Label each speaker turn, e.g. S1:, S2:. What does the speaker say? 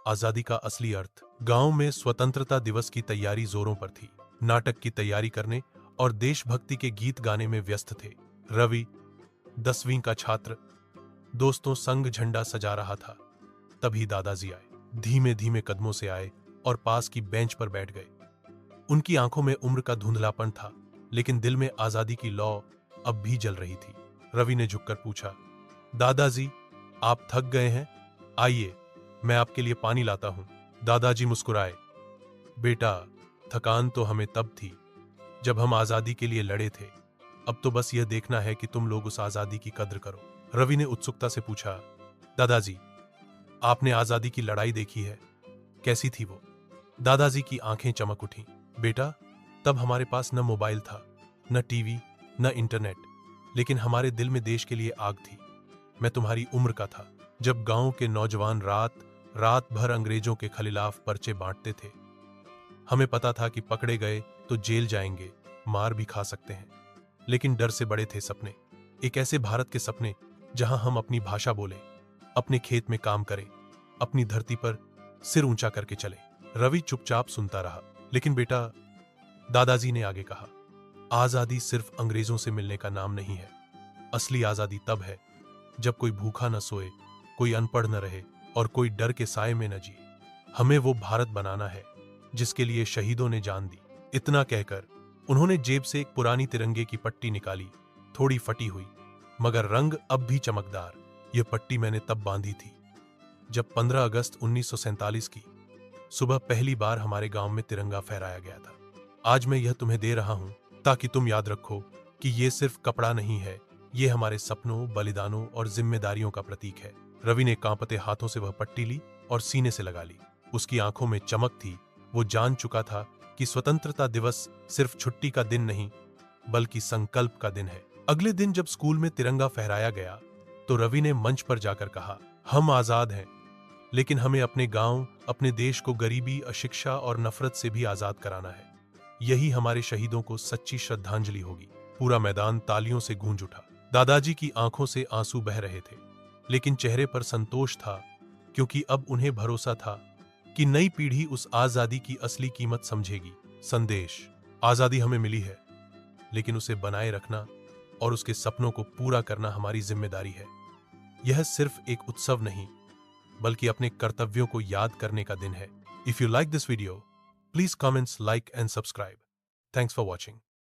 S1: आजादी का असली अर्थ। गांव में स्वतंत्रता दिवस की तैयारी जोरों पर थी। नाटक की तैयारी करने और देशभक्ति के गीत गाने में व्यस्त थे। रवि, 10वीं का छात्र, दोस्तों संग झंडा सजा रहा था। तभी दादाजी आए। धीमे धीमे कदमों से आए और पास की बेंच पर बैठ गए। उनकी आंखों में उम्र का धुंधलापन था, लेकिन दिल में आजादी की लौ अब भी जल रही थी। रवि ने झुककर पूछा, दादाजी, आप थक गए हैं? आइए, मैं आपके लिए पानी लाता हूं। दादाजी मुस्कुराए, बेटा, थकान तो हमें तब थी जब हम आजादी के लिए लड़े थे। अब तो बस यह देखना है कि तुम लोग उस आजादी की कद्र करो। रवि ने उत्सुकता से पूछा, दादाजी, आपने आजादी की लड़ाई देखी है? कैसी थी वो? दादाजी की आंखें चमक उठीं। बेटा, तब हमारे पास न मोबाइल था, न टीवी, न इंटरनेट, लेकिन हमारे दिल में देश के लिए आग थी। मैं तुम्हारी उम्र का था जब गांव के नौजवान रात रात भर अंग्रेजों के खिलाफ पर्चे बांटते थे। हमें पता था कि पकड़े गए तो जेल जाएंगे, मार भी खा सकते हैं, लेकिन डर से बड़े थे सपने। एक ऐसे भारत के सपने जहां हम अपनी भाषा बोलें, अपने खेत में काम करें, अपनी धरती पर सिर ऊंचा करके चले। रवि चुपचाप सुनता रहा। लेकिन बेटा, दादाजी ने आगे कहा, आजादी सिर्फ अंग्रेजों से मिलने का नाम नहीं है। असली आजादी तब है जब कोई भूखा न सोए, कोई अनपढ़ न रहे और कोई डर के साए में न जिए। हमें वो भारत बनाना है जिसके लिए शहीदों ने जान दी। इतना कहकर उन्होंने जेब से एक पुरानी तिरंगे की पट्टी निकाली। थोड़ी फटी हुई, मगर रंग अब भी चमकदार। यह पट्टी मैंने तब बांधी थी जब 15 अगस्त 1947 की सुबह पहली बार हमारे गांव में तिरंगा फहराया गया था। आज मैं यह तुम्हें दे रहा हूं ताकि तुम याद रखो कि यह सिर्फ कपड़ा नहीं है, यह हमारे सपनों, बलिदानों और जिम्मेदारियों का प्रतीक है। रवि ने कांपते हाथों से वह पट्टी ली और सीने से लगा ली। उसकी आंखों में चमक थी। वो जान चुका था कि स्वतंत्रता दिवस सिर्फ छुट्टी का दिन नहीं, बल्कि संकल्प का दिन है। अगले दिन जब स्कूल में तिरंगा फहराया गया तो रवि ने मंच पर जाकर कहा, हम आजाद हैं, लेकिन हमें अपने गांव, अपने देश को गरीबी, अशिक्षा और नफरत से भी आजाद कराना है। यही हमारे शहीदों को सच्ची श्रद्धांजलि होगी। पूरा मैदान तालियों से गूंज उठा। दादाजी की आंखों से आंसू बह रहे थे, लेकिन चेहरे पर संतोष था, क्योंकि अब उन्हें भरोसा था कि नई पीढ़ी उस आजादी की असली कीमत समझेगी। संदेश, आजादी हमें मिली है, लेकिन उसे बनाए रखना और उसके सपनों को पूरा करना हमारी जिम्मेदारी है। यह सिर्फ एक उत्सव नहीं, बल्कि अपने कर्तव्यों को याद करने का दिन है। If you like this video, please comments, like and subscribe. Thanks for watching.